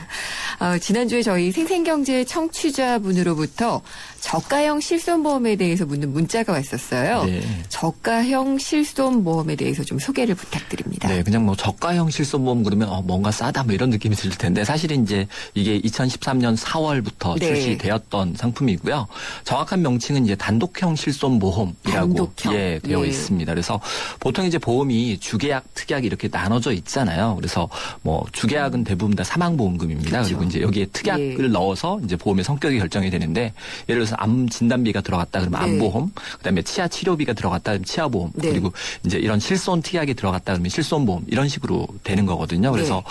네. 지난주에 저희 생생경제 청취자분으로부터 저가형 실손보험에 대해서 묻는 문자가 왔었어요. 네. 저가형 실손보험에 대해서 좀 소개를 부탁드립니다. 네, 그냥 뭐 저가형 실손보험 그러면 뭔가 싸다 뭐 이런 느낌이 들 텐데 사실은 이제 이게 2013년 4월부터 네. 출시되었던 상품이고요. 정확한 명칭은 이제 단독형 실손보험이라고 단독형. 되어 있습니다. 그래서 보통 이제 보험이 주계약, 특약 이렇게 나눠져 있잖아요. 그래서 뭐 주계약은 대부분 다 사망보험금입니다. 그렇죠. 그리고 이제 여기에 특약을 넣어서 이제 보험의 성격이 결정이 되는데 예를 들어서 암 진단비가 들어갔다 그러면 네. 암보험, 그다음에 치아 치료비가 들어갔다 그러면 치아보험, 네. 그리고 이제 이런 실손 특약이 들어갔다 그러면 실손보험 이런 식으로 되는 거거든요. 그래서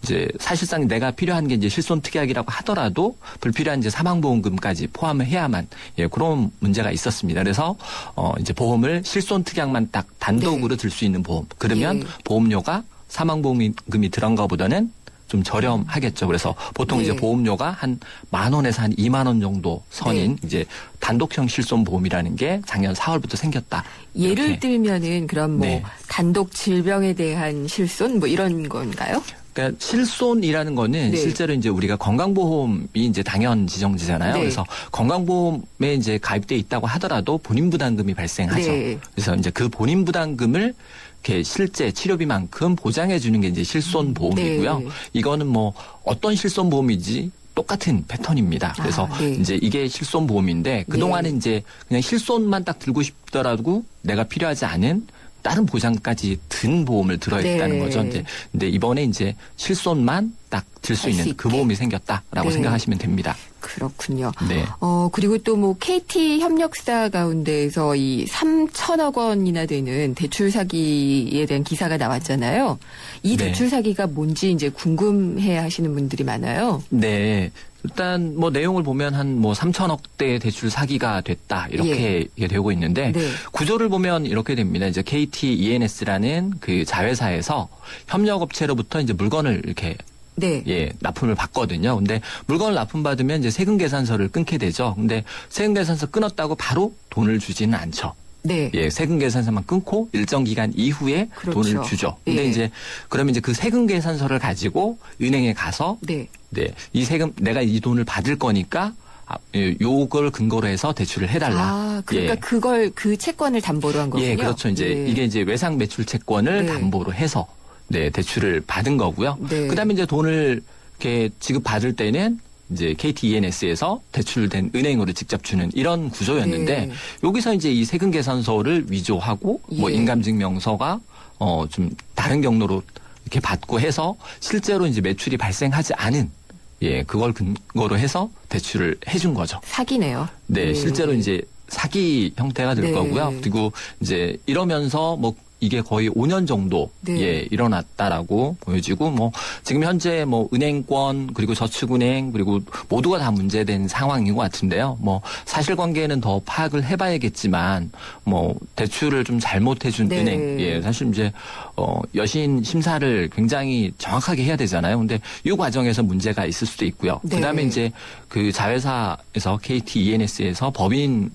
이제 사실상 내가 필요한 게 이제 실손 특약이라고 하더라도 불필요한 이제 사망보험금까지 포함을 해야만 그런 문제가 있었습니다. 그래서 이제 보험을 실손 특약만 딱 단독으로 들 수 있는 보험. 그러면 보험료가 사망보험금이 들어간 것보다는 좀 저렴하겠죠. 그래서 보통 이제 보험료가 한 10,000원에서 한 20,000원 정도 선인 이제 단독형 실손보험이라는 게 작년 4월부터 생겼다. 예를 이렇게. 들면은 그럼 뭐 네. 단독 질병에 대한 실손 뭐 이런 건가요? 그러니까 실손이라는 거는 네. 실제로 이제 우리가 건강보험이 이제 당연 지정지잖아요. 네. 그래서 건강보험에 이제 가입돼 있다고 하더라도 본인 부담금이 발생하죠. 네. 그래서 이제 그 본인 부담금을 이렇게 실제 치료비만큼 보장해 주는 게 이제 실손보험이고요. 네. 이거는 뭐 어떤 실손보험이지 똑같은 패턴입니다. 그래서 네. 이제 이게 실손보험인데 그동안은 네. 이제 그냥 실손만 딱 들고 싶더라도 내가 필요하지 않은 다른 보장까지 든 보험을 들어야 했다는 네. 거죠. 근데 이번에 이제 실손만 딱 들 수 있는 그 보험이 생겼다라고 네. 생각하시면 됩니다. 그렇군요. 네. 그리고 또 뭐 KT 협력사 가운데에서 이 3천억 원이나 되는 대출 사기에 대한 기사가 나왔잖아요. 이 네. 대출 사기가 뭔지 이제 궁금해 하시는 분들이 많아요. 네. 일단 뭐 내용을 보면 한 뭐 3천억대 대출 사기가 됐다 이렇게 되고 있는데 네. 구조를 보면 이렇게 됩니다. 이제 KT ENS라는 그 자회사에서 협력업체로부터 이제 물건을 이렇게 네. 납품을 받거든요. 근데 물건을 납품받으면 이제 세금 계산서를 끊게 되죠. 근데 세금 계산서 끊었다고 바로 돈을 주지는 않죠. 네. 세금 계산서만 끊고 일정 기간 이후에 그렇죠. 돈을 주죠. 근데 이제 그러면 이제 그 세금 계산서를 가지고 은행에 가서 이 세금 내가 이 돈을 받을 거니까 요걸 근거로 해서 대출을 해달라. 그러니까 그걸 그 채권을 담보로 한 거군요. 그렇죠. 이게 이제 외상 매출 채권을 네. 담보로 해서 대출을 받은 거고요. 네. 그다음에 이제 돈을 이렇게 지급받을 때는 이제 KT ENS에서 대출된 은행으로 직접 주는 이런 구조였는데 여기서 이제 이 세금 계산서를 위조하고 뭐 인감증명서가 좀 다른 경로로 이렇게 받고 해서 실제로 이제 매출이 발생하지 않은 그걸 근거로 해서 대출을 해준 거죠. 사기네요. 네, 실제로 이제 사기 형태가 될 거고요. 그리고 이제 이러면서 뭐 이게 거의 5년 정도 일어났다라고 보여지고 뭐 지금 현재 뭐 은행권 그리고 저축은행 그리고 모두가 다 문제된 상황인 것 같은데요. 뭐 사실관계는 더 파악을 해봐야겠지만 뭐 대출을 좀 잘못해준 은행 사실 이제 여신 심사를 굉장히 정확하게 해야 되잖아요. 근데 이 과정에서 문제가 있을 수도 있고요. 그다음에 이제 그 자회사에서 KT ENS에서 법인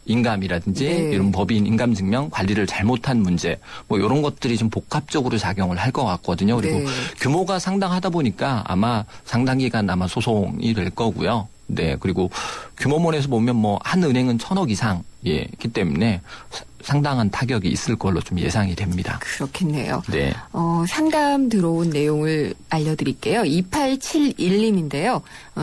인감이라든지 이런 법인 인감 증명 관리를 잘못한 문제 뭐 이런 것들이 좀 복합적으로 작용을 할 것 같거든요. 그리고 규모가 상당하다 보니까 아마 상당 기간 아마 소송이 될 거고요. 네. 그리고 규모면에서 보면 뭐 한 은행은 1,000억 이상 있기 때문에 상당한 타격이 있을 걸로 좀 예상이 됩니다. 그렇겠네요. 네. 상담 들어온 내용을 알려드릴게요. 2871님인데요.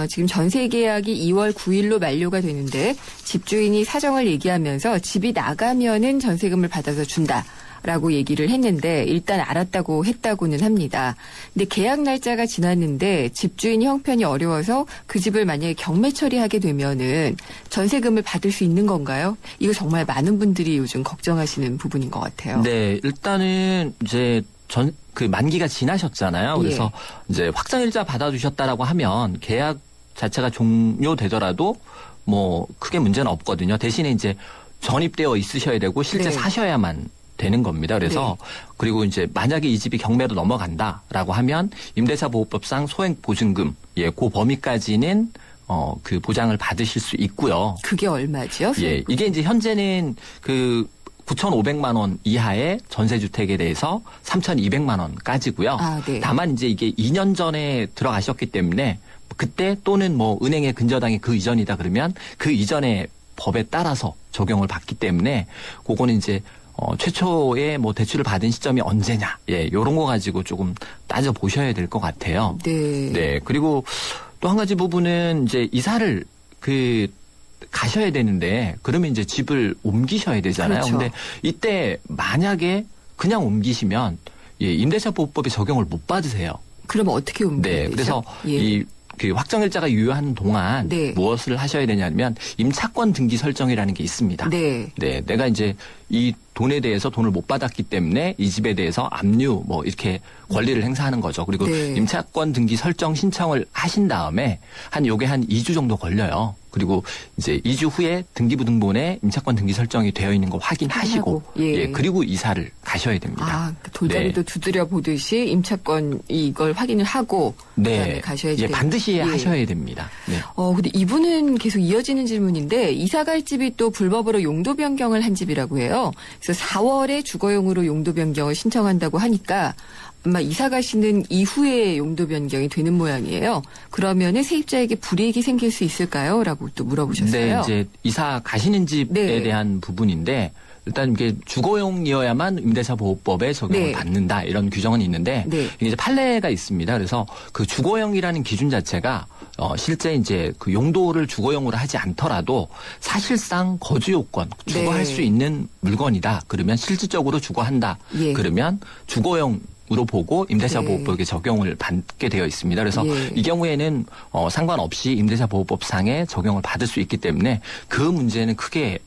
지금 전세 계약이 2월 9일로 만료가 되는데 집주인이 사정을 얘기하면서 집이 나가면은 전세금을 받아서 준다. 라고 얘기를 했는데 일단 알았다고 했다고는 합니다. 근데 계약 날짜가 지났는데 집주인이 형편이 어려워서 그 집을 만약에 경매 처리하게 되면은 전세금을 받을 수 있는 건가요? 이거 정말 많은 분들이 요즘 걱정하시는 부분인 것 같아요. 네, 일단은 이제 그 만기가 지나셨잖아요. 그래서 이제 확정일자 받아주셨다라고 하면 계약 자체가 종료되더라도 뭐 크게 문제는 없거든요. 대신에 이제 전입되어 있으셔야 되고 실제 사셔야만 되는 겁니다. 그래서 그리고 이제 만약에 이 집이 경매로 넘어간다라고 하면 임대차보호법상 소액보증금 그 범위까지는 그 보장을 받으실 수 있고요. 그게 얼마죠? 이게 이제 현재는 그 9,500만 원 이하의 전세주택에 대해서 3,200만 원까지고요. 다만 이제 이게 2년 전에 들어가셨기 때문에 그때 또는 뭐 은행의 근저당이 그 이전이다 그러면 그 이전의 법에 따라서 적용을 받기 때문에 그거는 이제 최초에 뭐 대출을 받은 시점이 언제냐, 요런 거 가지고 조금 따져 보셔야 될 것 같아요. 네. 그리고 또 한 가지 부분은 이제 이사를 가셔야 되는데 그러면 이제 집을 옮기셔야 되잖아요. 그렇죠. 근데 이때 만약에 그냥 옮기시면 임대차 보호법의 적용을 못 받으세요. 그러면 어떻게 옮겨야 되죠? 그래서 그 확정일자가 유효한 동안 무엇을 하셔야 되냐면 임차권 등기 설정이라는 게 있습니다. 내가 이제 이 돈에 대해서 돈을 못 받았기 때문에 이 집에 대해서 압류 뭐 이렇게 권리를 행사하는 거죠. 그리고 임차권 등기 설정 신청을 하신 다음에 요게 한 2주 정도 걸려요. 그리고 이제 2주 후에 등기부등본에 임차권 등기 설정이 되어 있는 거 확인하시고 그리고 이사를 가셔야 됩니다. 돌다리도 두드려 보듯이 임차권 이걸 확인을 하고 그다음에 가셔야지. 반드시 하셔야 됩니다. 근데 이분은 계속 이어지는 질문인데 이사갈 집이 또 불법으로 용도 변경을 한 집이라고 해요. 그래서 4월에 주거용으로 용도 변경을 신청한다고 하니까 아마 이사 가시는 이후에 용도 변경이 되는 모양이에요. 그러면은 세입자에게 불이익이 생길 수 있을까요? 라고 또 물어보셨어요. 네, 이제 이사 가시는 집에 대한 부분인데 일단 이게 주거용이어야만 임대차 보호법에 적용을 받는다 이런 규정은 있는데 이게 이제 판례가 있습니다. 그래서 그 주거용이라는 기준 자체가 실제 이제 그 용도를 주거용으로 하지 않더라도 사실상 거주 요건, 주거할 수 있는 물건이다. 그러면 실질적으로 주거한다. 그러면 주거용 으로 보고 임대차 보호법에 적용을 받게 되어 있습니다. 그래서 이 경우에는 상관없이 임대차 보호법상에 적용을 받을 수 있기 때문에 그 문제는 크게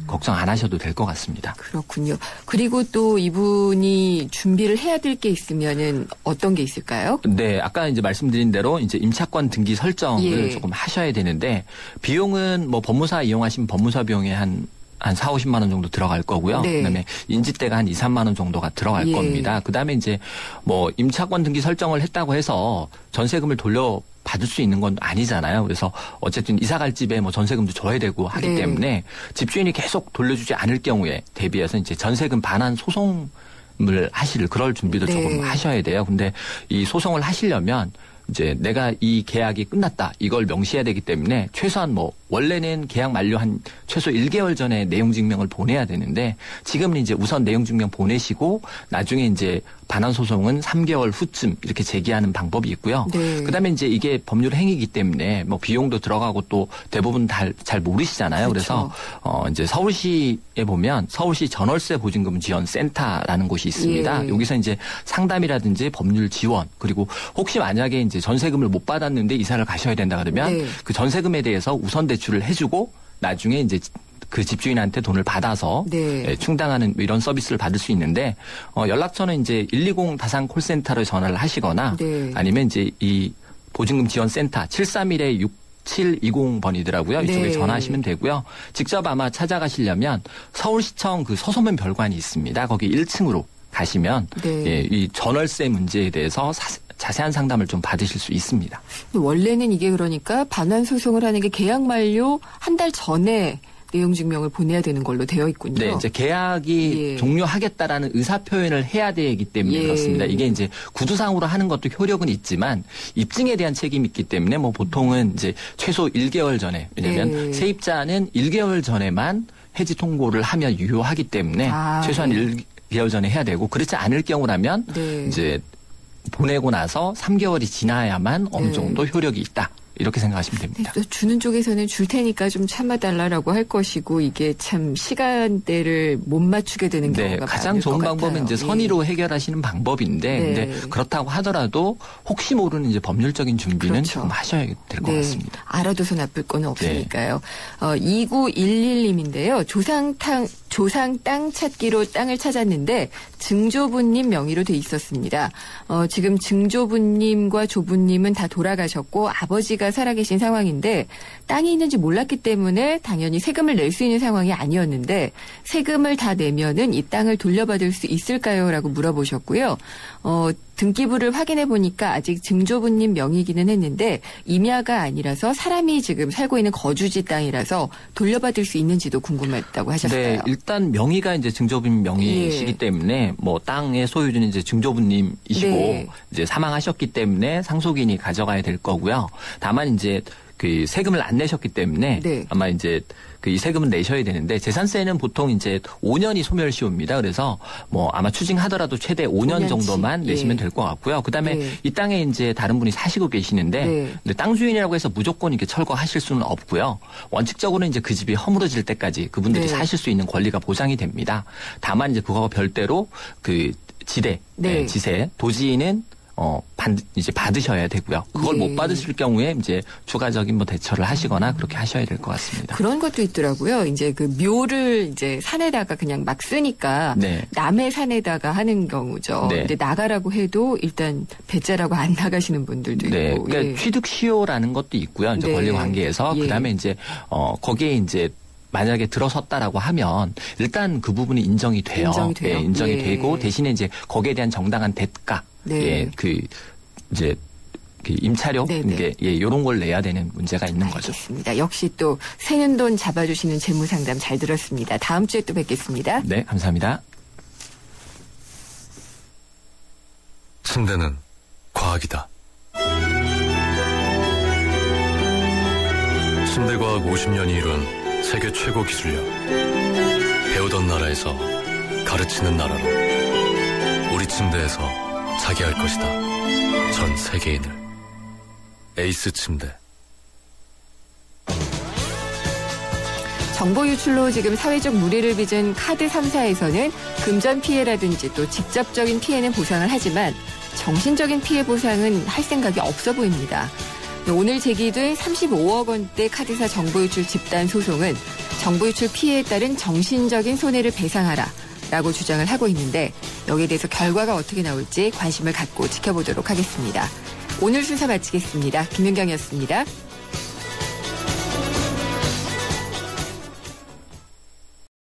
걱정 안 하셔도 될 것 같습니다. 그렇군요. 그리고 또 이분이 준비를 해야 될 게 있으면은 어떤 게 있을까요? 네, 아까 이제 말씀드린 대로 이제 임차권 등기 설정을 조금 하셔야 되는데 비용은 뭐 법무사 이용하시면 법무사 비용에 한 4, 50만 원 정도 들어갈 거고요. 그다음에 인지대가 한 2, 3만 원 정도가 들어갈 겁니다. 그다음에 이제 뭐 임차권 등기 설정을 했다고 해서 전세금을 돌려받을 수 있는 건 아니잖아요. 그래서 어쨌든 이사 갈 집에 뭐 전세금도 줘야 되고 하기 때문에 집주인이 계속 돌려주지 않을 경우에 대비해서 이제 전세금 반환 소송을 그럴 준비도 조금 하셔야 돼요. 근데 이 소송을 하시려면 이제 내가 이 계약이 끝났다 이걸 명시해야 되기 때문에 최소한 뭐 원래는 계약 만료 한 최소 1개월 전에 내용 증명을 보내야 되는데 지금은 이제 우선 내용 증명 보내시고 나중에 이제 반환 소송은 3개월 후쯤 이렇게 제기하는 방법이 있고요. 그다음에 이제 이게 법률 행위이기 때문에 뭐 비용도 들어가고 또 대부분 잘 모르시잖아요. 그래서 이제 서울시에 보면 서울시 전월세 보증금 지원 센터라는 곳이 있습니다. 여기서 이제 상담이라든지 법률 지원 그리고 혹시 만약에 이제 전세금을 못 받았는데 이사를 가셔야 된다 그러면 그 전세금에 대해서 우선 대출을 해주고 나중에 이제 그 집주인한테 돈을 받아서 충당하는 이런 서비스를 받을 수 있는데 연락처는 이제 120 다산 콜센터를 전화를 하시거나 아니면 이제 이 보증금 지원 센터 731-6720번이더라고요. 이쪽에 전화하시면 되고요. 직접 아마 찾아가시려면 서울시청 그 서소면 별관이 있습니다. 거기 1층으로 가시면 이 전월세 문제에 대해서 자세한 상담을 좀 받으실 수 있습니다. 원래는 이게 그러니까 반환 소송을 하는 게 계약 만료 한 달 전에 내용 증명을 보내야 되는 걸로 되어 있군요. 네, 이제 계약이 종료하겠다라는 의사 표현을 해야 되기 때문에 그렇습니다. 이게 이제 구두상으로 하는 것도 효력은 있지만 입증에 대한 책임이 있기 때문에 뭐 보통은 이제 최소 1개월 전에 왜냐하면 세입자는 1개월 전에만 해지 통보를 하면 유효하기 때문에 최소한 1개월 전에 해야 되고 그렇지 않을 경우라면 이제 보내고 나서 3개월이 지나야만 어느 정도 효력이 있다. 이렇게 생각하시면 됩니다. 또 주는 쪽에서는 줄 테니까 좀 참아달라고 할 것이고 이게 참 시간대를 못 맞추게 되는 경우가 가장 좋은 방법은 이제 선의로 해결하시는 방법인데 근데 그렇다고 하더라도 혹시 모르는 이제 법률적인 준비는 좀 하셔야 될 것 같습니다. 알아둬서 나쁠 건 없으니까요. 2911님인데요. 조상 땅 찾기로 땅을 찾았는데 증조부님 명의로 돼 있었습니다. 지금 증조부님과 조부님은 다 돌아가셨고 아버지가 살아계신 상황인데 땅이 있는지 몰랐기 때문에 당연히 세금을 낼 수 있는 상황이 아니었는데 세금을 다 내면은 이 땅을 돌려받을 수 있을까요? 라고 물어보셨고요. 등기부를 확인해 보니까 아직 증조부님 명의기는 했는데 임야가 아니라서 사람이 지금 살고 있는 거주지 땅이라서 돌려받을 수 있는지도 궁금했다고 하셨어요. 네, 일단 명의가 이제 증조부님 명의시기 때문에 뭐 땅의 소유주는 이제 증조부님이시고 이제 사망하셨기 때문에 상속인이 가져가야 될 거고요. 다만 이제 그 세금을 안 내셨기 때문에 아마 이제 그 이 세금은 내셔야 되는데 재산세는 보통 이제 5년이 소멸시효입니다. 그래서 뭐 아마 추징하더라도 최대 5년 정도만 내시면 될 것 같고요. 그다음에 이 땅에 이제 다른 분이 사시고 계시는데 근데 땅 주인이라고 해서 무조건 이렇게 철거하실 수는 없고요. 원칙적으로는 이제 그 집이 허물어질 때까지 그분들이 사실 수 있는 권리가 보장이 됩니다. 다만 이제 그거와 별도로 그 지대, 지세, 도지는 이제 받으셔야 되고요. 그걸 못 받으실 경우에 이제 추가적인 뭐 대처를 하시거나 그렇게 하셔야 될 것 같습니다. 그런 것도 있더라고요. 이제 그 묘를 이제 산에다가 그냥 막 쓰니까 남의 산에다가 하는 경우죠. 근데 나가라고 해도 일단 배째라고 안 나가시는 분들도 있고. 그러니까 취득 시효라는 것도 있고요. 이제 권리 관계에서 그다음에 이제 거기에 이제 만약에 들어섰다라고 하면 일단 그 부분이 인정이 돼요. 인정이 되고 대신에 이제 거기에 대한 정당한 대가, 그 이제 그 임차료, 이런 걸 내야 되는 문제가 있는 거죠. 알겠습니다. 역시 또 새는 돈 잡아주시는 재무상담 잘 들었습니다. 다음 주에 또 뵙겠습니다. 네, 감사합니다. 침대는 과학이다. 침대과학 50년이 이룬 세계 최고 기술력. 배우던 나라에서 가르치는 나라로 우리 침대에서 자기 할 것이다. 전 세계인을. 에이스 침대. 정보 유출로 지금 사회적 무리를 빚은 카드 3사에서는 금전 피해라든지 또 직접적인 피해는 보상을 하지만 정신적인 피해 보상은 할 생각이 없어 보입니다. 오늘 제기된 35억 원대 카드사 정보 유출 집단 소송은 정보 유출 피해에 따른 정신적인 손해를 배상하라라고 주장을 하고 있는데 여기에 대해서 결과가 어떻게 나올지 관심을 갖고 지켜보도록 하겠습니다. 오늘 수사 마치겠습니다. 김윤경이었습니다.